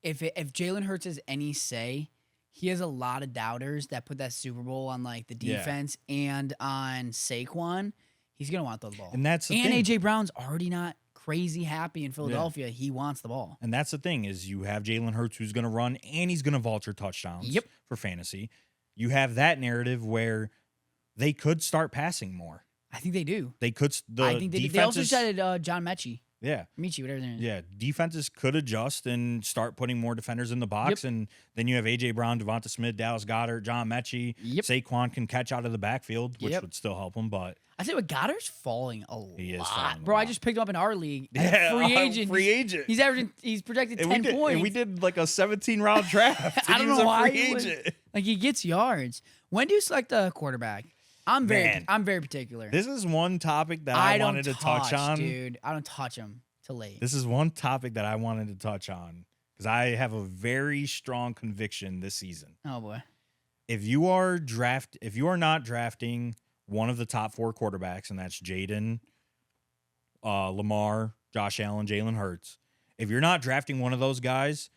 if Jalen Hurts has any say, he has a lot of doubters that put that Super Bowl on like the defense and on Saquon. He's gonna want to throw the ball, and that's the thing. AJ Brown's already not crazy happy in Philadelphia. Yeah. He wants the ball, and that's the thing is you have Jalen Hurts who's gonna run and he's gonna vulture touchdowns. For fantasy. You have that narrative where they could start passing more. I think they do. They could. I think they also started John Mechie. Yeah. Michi, whatever their name is. Yeah. Defenses could adjust and start putting more defenders in the box. And then you have A.J. Brown, Devonta Smith, Dallas Goedert, John Mechie. Saquon can catch out of the backfield, which would still help him. But I say, Goddard's falling a lot. He is falling Bro, I just picked him up in our league. Free agent. He's projected 10 points. And we did like a 17-round draft. I don't know why. Free agent. Like, he gets yards. When do you select a quarterback? I'm very particular. This is one topic that I wanted to touch on. Dude, I don't touch him till late. This is one topic that I wanted to touch on because I have a very strong conviction this season. Oh boy. If you are not drafting one of the top 4 quarterbacks, and that's Jaden, Lamar, Josh Allen, Jalen Hurts, if you're not drafting one of those guys,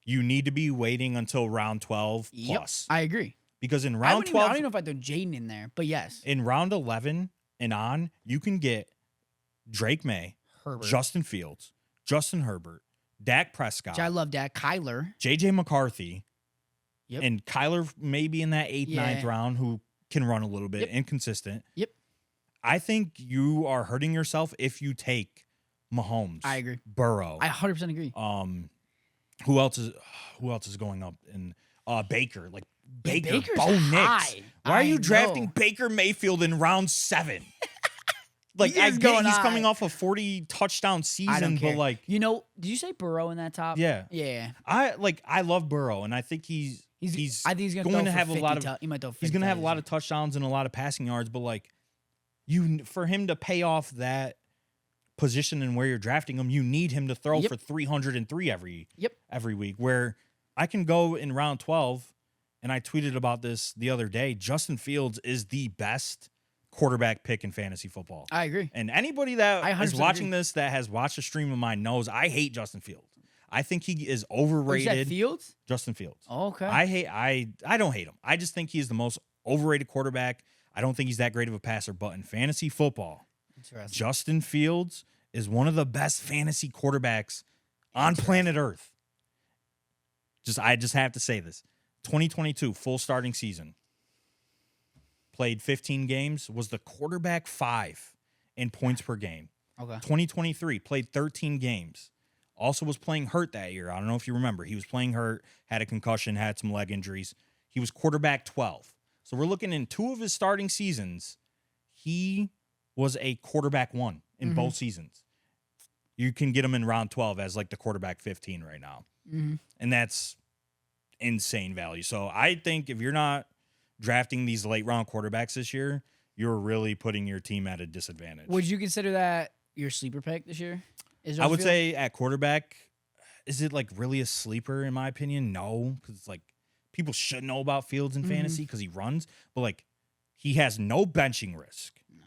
you need to be waiting until round 12 plus. I agree. Because in round 12... I don't even know if I throw Jaden in there, but yes. In round 11 and on, you can get Drake May, Herbert, Justin Fields, Justin Herbert, Dak Prescott. Which I love Dak. Kyler. J.J. McCarthy. And Kyler maybe in that 8th, 9th round who can run a little bit, inconsistent. I think you are hurting yourself if you take Mahomes. I agree. Burrow. I 100% agree. Who else is going up? And Baker. Like, Baker's Bo Nix. Why are you drafting Baker Mayfield in round 7? Like, he's coming off a 40 touchdown season, but like, did you say Burrow in that top? Yeah. I love Burrow, and I think he's going to have a lot of he's going to have a lot of touchdowns and a lot of passing yards, but like for him to pay off that position and where you're drafting him, you need him to throw for 303 every week. Where I can go in round 12. And I tweeted about this the other day. Justin Fields is the best quarterback pick in fantasy football. I agree. And anybody that is watching this that has watched a stream of mine knows I hate Justin Fields. I think he is overrated. Is that Fields? Justin Fields. Oh, okay. I don't hate him. I just think he's the most overrated quarterback. I don't think he's that great of a passer. But in fantasy football, Justin Fields is one of the best fantasy quarterbacks on planet Earth. I just have to say this. 2022, full starting season. Played 15 games, was the quarterback 5 in points per game. Okay. 2023, played 13 games. Also was playing hurt that year. I don't know if you remember. He was playing hurt, had a concussion, had some leg injuries. He was quarterback 12. So we're looking in 2 of his starting seasons. He was a quarterback 1 in both seasons. You can get him in round 12 as like the quarterback 15 right now. And that's insane value. So I think if you're not drafting these late round quarterbacks this year, you're really putting your team at a disadvantage. Would you consider that your sleeper pick this year? I would say at quarterback, is it like really a sleeper in my opinion? No, because it's like people should know about Fields in fantasy because he runs, but like he has no benching risk. No.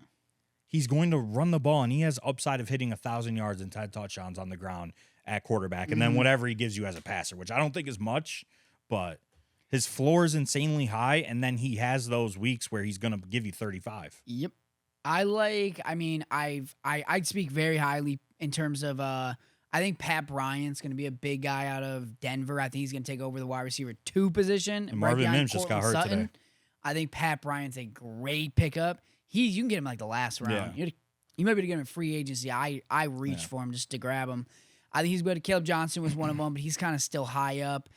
He's going to run the ball and he has upside of hitting 1,000 yards and 10 touchdowns on the ground at quarterback, and then whatever he gives you as a passer, which I don't think is much. But his floor is insanely high, and then he has those weeks where he's going to give you 35. Yep. I'd speak very highly in terms of I think Pat Bryant's going to be a big guy out of Denver. I think he's going to take over the wide receiver 2 position. And Marvin Mims just got hurt today. I think Pat Bryant's a great pickup. You can get him like the last round. Yeah. You might be able to get him in free agency. I reached for him just to grab him. I think he's good. Caleb Johnson was one of them, but he's kind of still high up.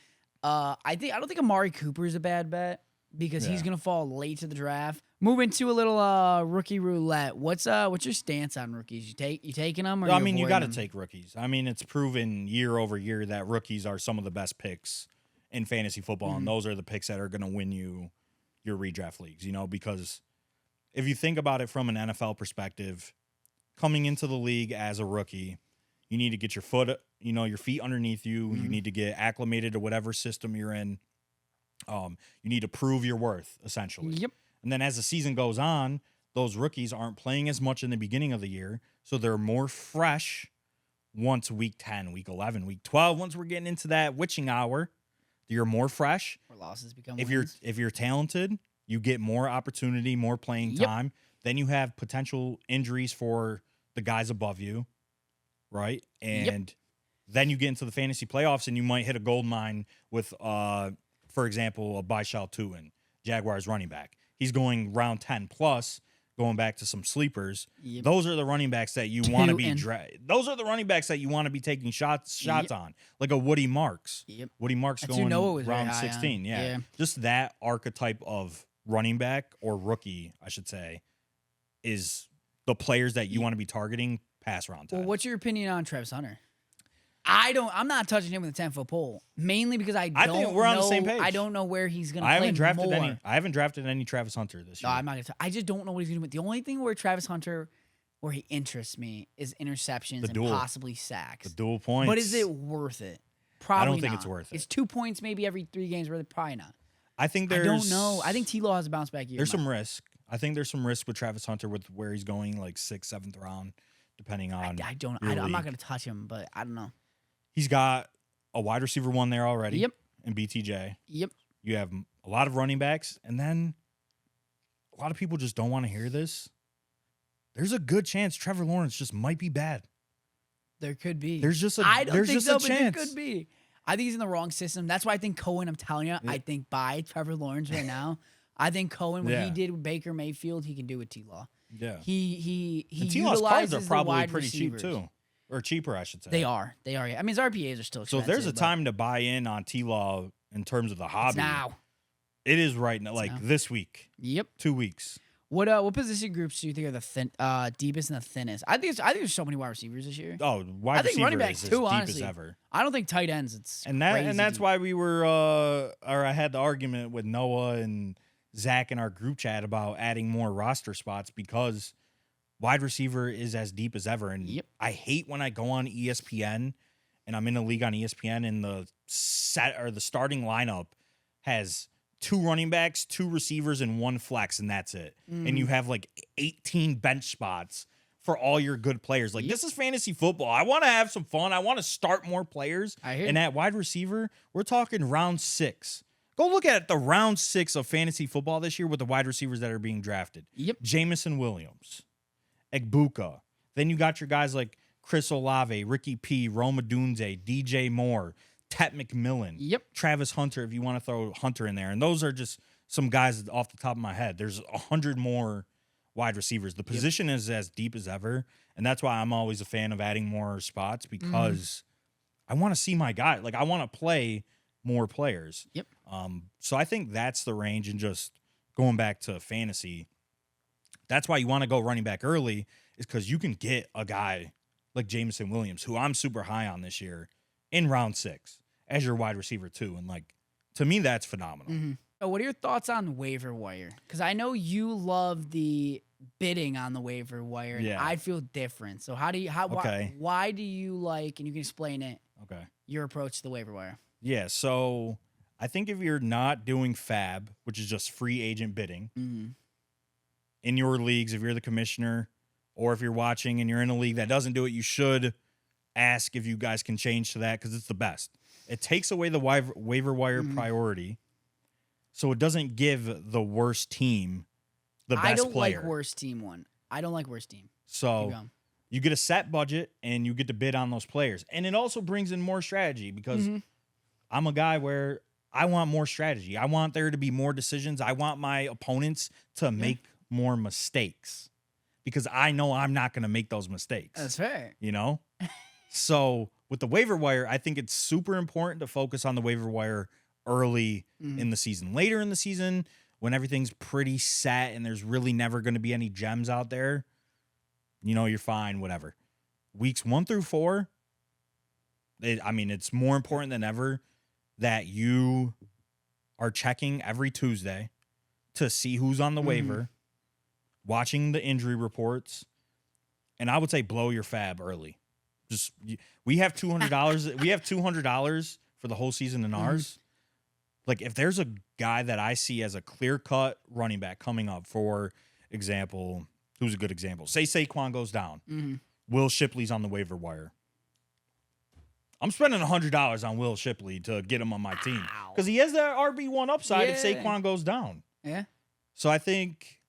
I don't think Amari Cooper is a bad bet, because he's gonna fall late to the draft. Moving to a little rookie roulette. What's your stance on rookies? You taking them? Or I mean, you got to take rookies. I mean, it's proven year over year that rookies are some of the best picks in fantasy football, and those are the picks that are going to win you your redraft leagues. Because if you think about it from an NFL perspective, coming into the league as a rookie, you need to get your feet underneath you. You need to get acclimated to whatever system you're in. You need to prove your worth, essentially. Yep. And then as the season goes on, those rookies aren't playing as much in the beginning of the year, so they're more fresh once week 10, week 11, week 12. Once we're getting into that witching hour, you're more fresh. Or losses become if wins. If you're talented, you get more opportunity, more playing time. Then you have potential injuries for the guys above you, right? And then you get into the fantasy playoffs, and you might hit a gold mine with, for example, a Baishal Tuin, Jaguars running back. He's going round 10 plus, going back to some sleepers. Yep. Those are the running backs that you want to be those are the running backs that you want to be taking shots on. Like a Woody Marks. Yep. Woody Marks That's going was round 16. Yeah. Just that archetype of running back or rookie, I should say, is the players that you want to be targeting past round 10. Well, what's your opinion on Travis Hunter? I'm not touching him with a 10-foot pole, mainly because I think we're on the same page. I don't know where he's going to play more. I haven't drafted any Travis Hunter this year. No, I'm not going to. I just don't know what he's going to do. The only thing where Travis Hunter, where he interests me, is interceptions and possibly sacks. The dual points. But is it worth it? Probably I don't think it's worth it. It's 2 points maybe every 3 games, probably not. I think I don't know. I think T-Law has a bounce back year. There's some risk. I think there's some risk with Travis Hunter with where he's going, like 6th, 7th round, depending on. I'm not going to touch him, but I don't know. He's got a wide receiver one there already. Yep. In BTJ. Yep. You have a lot of running backs, and then a lot of people just don't want to hear this. There's a good chance Trevor Lawrence just might be bad. There could be. There's just a chance. But there could be. I think he's in the wrong system. That's why I think Cohen, I'm telling you, I think buy Trevor Lawrence right now. I think Cohen, what he did with Baker Mayfield, he can do with T-Law. Yeah. He T-Law's cards are probably pretty receivers. cheap too. Or cheaper, I should say. They are. Yeah. I mean, his RPAs are still expensive. So if there's a time to buy in on T-Law in terms of the hobby. It's now. It is right now, this week. Yep. 2 weeks. What position groups do you think are the deepest and the thinnest? I think there's so many wide receivers this year. Oh, wide receiver running backs is too, as deep as ever. I don't think tight ends. It's and that's why we were or I had the argument with Noah and Zach in our group chat about adding more roster spots because wide receiver is as deep as ever. And I hate when I go on ESPN and I'm in a league on ESPN and the starting lineup has 2 running backs, 2 receivers, and 1 flex, and that's it. And you have like 18 bench spots for all your good players. Like, this is fantasy football. I want to have some fun. I want to start more players. And at wide receiver, we're talking round 6. Go look at the round 6 of fantasy football this year with the wide receivers that are being drafted. Jamison Williams, Egbuka. Then you got your guys like Chris Olave, Ricky P, Rome Odunze, DJ Moore, Tet McMillan, Travis Hunter, if you want to throw Hunter in there. And those are just some guys off the top of my head. There's 100 more wide receivers. The position is as deep as ever. And that's why I'm always a fan of adding more spots because I want to see my guy. Like, I want to play more players. So I think that's the range. And just going back to fantasy, that's why you want to go running back early is because you can get a guy like Jamison Williams, who I'm super high on this year, in round 6 as your wide receiver too. And like, to me, that's phenomenal. What are your thoughts on waiver wire? Because I know you love the bidding on the waiver wire, and I feel different. So why do you like, and you can explain it, your approach to the waiver wire? Yeah, so I think if you're not doing fab, which is just free agent bidding, in your leagues, if you're the commissioner, or if you're watching and you're in a league that doesn't do it, you should ask if you guys can change to that because it's the best. It takes away the waiver wire priority, so it doesn't give the worst team the best player. I don't like worst team one. I don't like worst team. So you get a set budget and you get to bid on those players. And it also brings in more strategy because I'm a guy where I want more strategy. I want there to be more decisions. I want my opponents to make more mistakes because I know I'm not going to make those mistakes. That's fair. You know? So with the waiver wire, I think it's super important to focus on the waiver wire early in the season. Later in the season, when everything's pretty set and there's really never going to be any gems out there, you're fine, whatever. Weeks 1 through 4, it's more important than ever that you are checking every Tuesday to see who's on the waiver, watching the injury reports, and I would say blow your fab early. We have $200. We have $200 for the whole season in ours. Like, if there's a guy that I see as a clear-cut running back coming up, for example, who's a good example? Say Saquon goes down. Will Shipley's on the waiver wire. I'm spending $100 on Will Shipley to get him on my team because he has that RB1 upside if Saquon goes down. Yeah. So I think,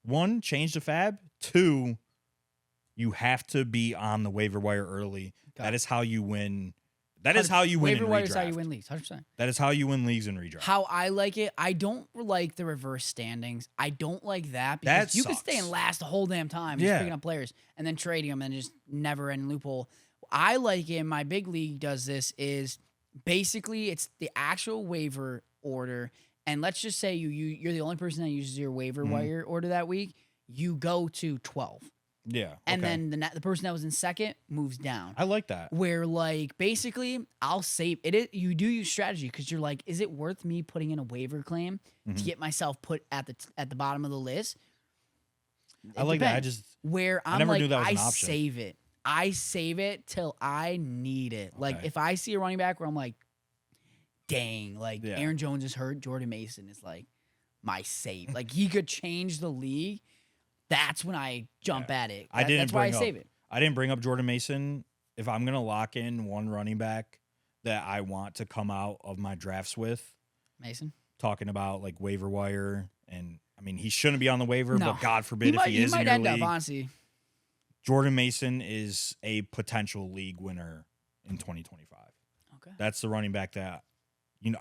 1, change the fab. 2, you have to be on the waiver wire early. Okay. That is how you win. That is how you win in redraft. Waiver wire is how you win leagues, 100%. That is how you win leagues in redraft. How I like it, I don't like the reverse standings. I don't like that because you can stay in last the whole damn time just picking up players and then trading them and just never end loophole. I like it. My big league does this is basically it's the actual waiver order. And let's just say you're the only person that uses your waiver wire order that week. You go to 12. Yeah. Okay. And then the person that was in second moves down. I like that. Where, like, basically, I'll save it. You do use strategy because you're like, is it worth me putting in a waiver claim to get myself put at the bottom of the list? I like that. I never knew that was an option. Save it. I save it till I need it. Okay. Like, if I see a running back where I'm like, dang, like, Aaron Jones is hurt, Jordan Mason is, like, my save. Like, he could change the league. That's when I jump at it. That's why I save it. I didn't bring up Jordan Mason. If I'm going to lock in one running back that I want to come out of my drafts with. Mason? Talking about, like, waiver wire. And, he shouldn't be on the waiver, but God forbid if he is in your league. Up, honestly. Jordan Mason is a potential league winner in 2025. Okay. That's the running back that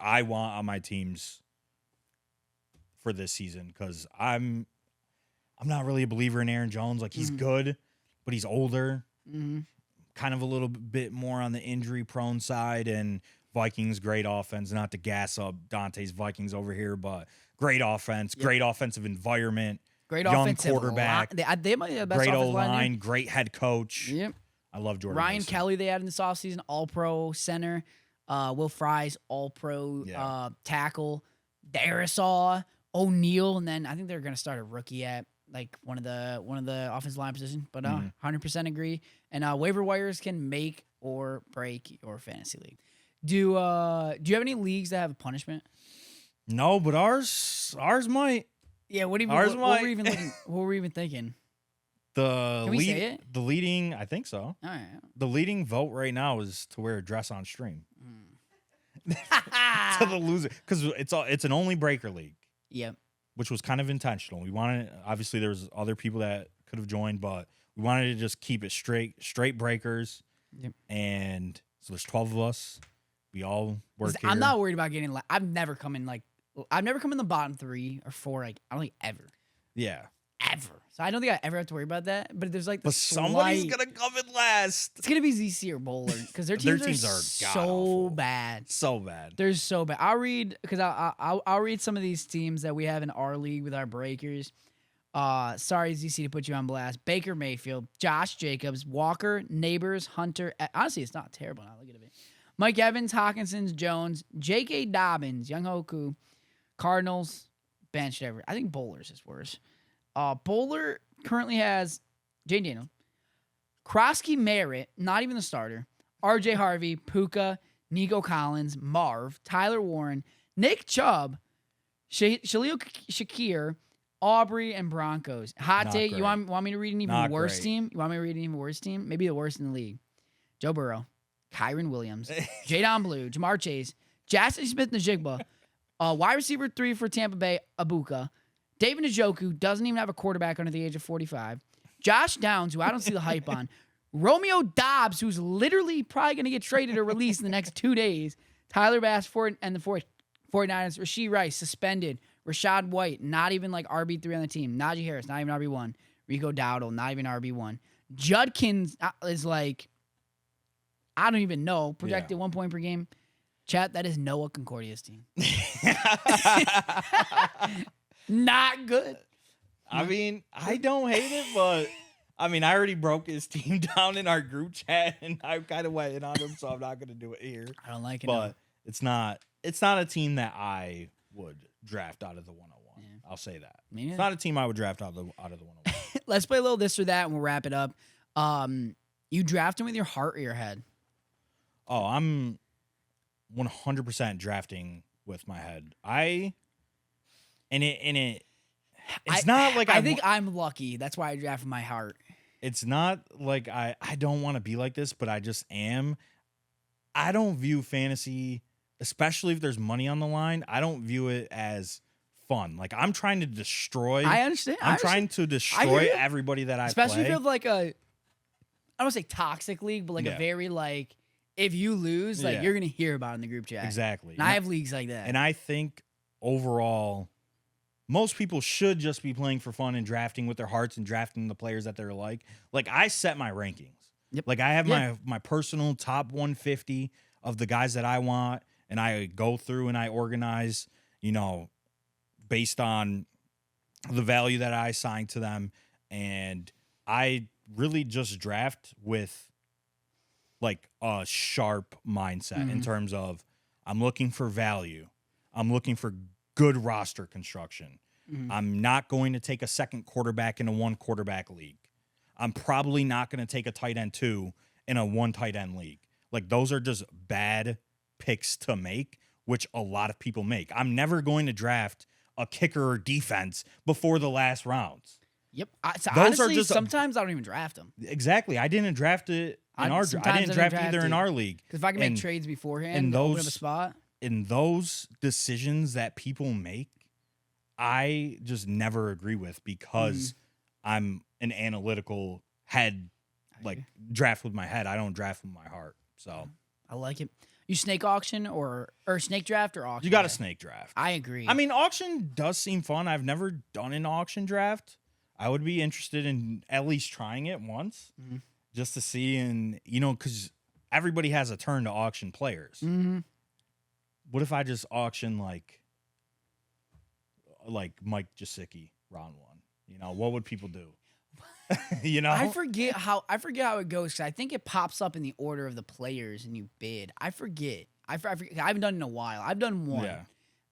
I want on my teams for this season because I'm not really a believer in Aaron Jones. Like, he's good, but he's older. Kind of a little bit more on the injury-prone side, and Vikings, great offense. Not to gas up Dante's Vikings over here, but great offense, great offensive environment. Great young quarterback. They might have the best great O-line. Great head coach. Yep. I love Jordan Ryan Mason. Kelly they had in this offseason, all-pro center. Will Fries, all-pro tackle. Darisaw, O'Neal, and then I think they're going to start a rookie at like one of the offensive line position. But 100% agree. And waiver wires can make or break your fantasy league. Do you have any leagues that have a punishment? No, but ours might. Yeah, what were we even thinking? Can we say it? The leading, I think so. All right. The leading vote right now is to wear a dress on stream. To the loser, because it's an only breaker league. Yep. Which was kind of intentional. We wanted, obviously, there's other people that could have joined, but we wanted to just keep it straight breakers. Yep. And so there's 12 of us. We all work here. I'm not worried about getting. I've never come in the bottom 3 or 4. Like, I don't think ever. Yeah. Ever. So I don't think I ever have to worry about that. But there's like, somebody's gonna come in last. It's gonna be ZC or Bowler because their teams are so bad. So bad. They're so bad. I'll read because I'll read some of these teams that we have in our league with our breakers. Sorry, ZC, to put you on blast. Baker Mayfield, Josh Jacobs, Walker, Neighbors, Hunter. Honestly, it's not terrible now. Look at it. Mike Evans, Hawkinson, Jones, J.K. Dobbins, Young Hoku, Cardinals, benched ever. I think Bowler's is worse. Bowler currently has Jane Daniel, Krosky Merritt, not even the starter, R.J. Harvey, Puka, Nico Collins, Marv, Tyler Warren, Nick Chubb, Shalil Shakir, Aubrey, and Broncos. Hot take. You want me to read an even worse team? You want me to read an even worse team? Maybe the worst in the league. Joe Burrow, Kyron Williams, Jadon Blue, Jamar Chase, Jackson Smith-Njigba, wide receiver 3 for Tampa Bay, Abuka, David Njoku doesn't even have a quarterback under the age of 45, Josh Downs, who I don't see the hype on, Romeo Dobbs, who's literally probably going to get traded or released in the next 2 days, Tyler Bass and the 49ers, Rashee Rice, suspended, Rashad White, not even like RB3 on the team, Najee Harris, not even RB1, Rico Dowdle, not even RB1, Judkins is like, I don't even know, projected 1 point per game. Chat, that is Noah Concordia's team. Not good. I mean, I don't hate it, but I mean, I already broke his team down in our group chat, and I kind of went in on him, so I'm not going to do it here. I don't like it. But it's not a team that I would draft out of the 101. Yeah. I'll say that. It's not a team I would draft out of the 101. Let's play a little this or that, and we'll wrap it up. You draft him with your heart or your head? Oh, I'm 100% drafting with my head. It's not like I think I'm lucky. That's why I draft with my heart. It's not like I don't want to be like this, but I just am. I don't view fantasy, especially if there's money on the line, I don't view it as fun. Like, I'm trying to destroy. I understand. I'm trying to destroy everybody that I play. Especially if you have like I don't want to say toxic league, but like a very like, if you lose, like you're going to hear about it in the group chat. Exactly. And I have leagues like that. And I think overall, most people should just be playing for fun and drafting with their hearts and drafting the players that they're like. Like, I set my rankings. Yep. Like, I have my personal top 150 of the guys that I want, and I go through and I organize, based on the value that I assign to them. And I really just draft with, like, a sharp mindset in terms of I'm looking for value. I'm looking for good roster construction. I'm not going to take a second quarterback in a 1 quarterback league. I'm probably not going to take a tight end 2 in a 1 tight end league. Like, those are just bad picks to make, which a lot of people make. I'm never going to draft a kicker or defense before the last rounds. Yep. Honestly, sometimes I don't even draft them. Exactly. I didn't draft it in our draft. I didn't draft either in our league. Because if I can make trades beforehand and open up a spot. In those decisions that people make, I just never agree with because I'm an analytical head, like draft with my head. I don't draft with my heart. So I like it. You snake auction or snake draft or auction? You got a snake draft. I agree. I mean, auction does seem fun. I've never done an auction draft. I would be interested in at least trying it once just to see. And, because everybody has a turn to auction players. What if I just auction like Mike Gesicki round 1? What would people do? I forget how it goes because I think it pops up in the order of the players and you bid. I forget. I haven't done it in a while. I've done one. Yeah.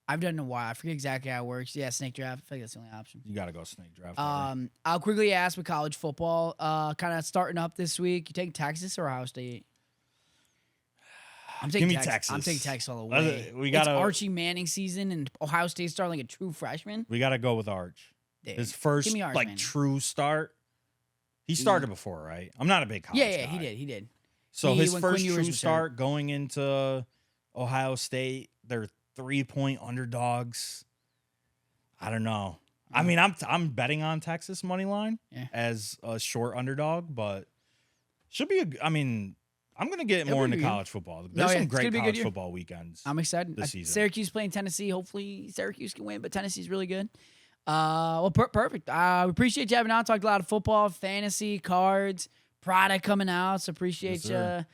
I've done it in a while. I forget exactly how it works. Yeah, snake draft. I feel like that's the only option. You got to go snake draft. I'll quickly ask with college football, kind of starting up this week. You taking Texas or Ohio State? Give me Texas. I'm taking Texas all the way. It's Archie Manning season, and Ohio State's starting like a true freshman. We got to go with Arch. Dude, his first true start. He started before, right? I'm not a big college guy. He did. So his first true start going into Ohio State, they're 3-point underdogs. I don't know. I mean, I'm betting on Texas money line as a short underdog, but should be I'm going to get more into college football. There's some great college football weekends. I'm excited. This season. Syracuse playing Tennessee. Hopefully Syracuse can win, but Tennessee's really good. Perfect. We appreciate you having on. Talked a lot of football, fantasy, cards, product coming out. So appreciate you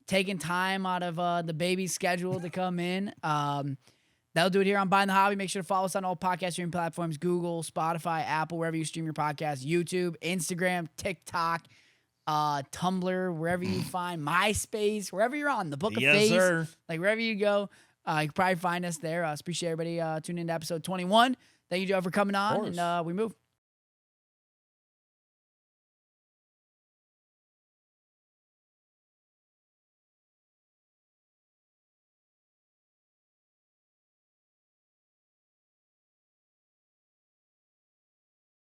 taking time out of the baby's schedule to come in. That'll do it here on Buying the Hobby. Make sure to follow us on all podcast streaming platforms, Google, Spotify, Apple, wherever you stream your podcast, YouTube, Instagram, TikTok, Tumblr, wherever you find MySpace, wherever you're on, the Book of Face, like wherever you go, you can probably find us there. Appreciate everybody tuning into episode 21. Thank you, Joe, for coming on, and we move.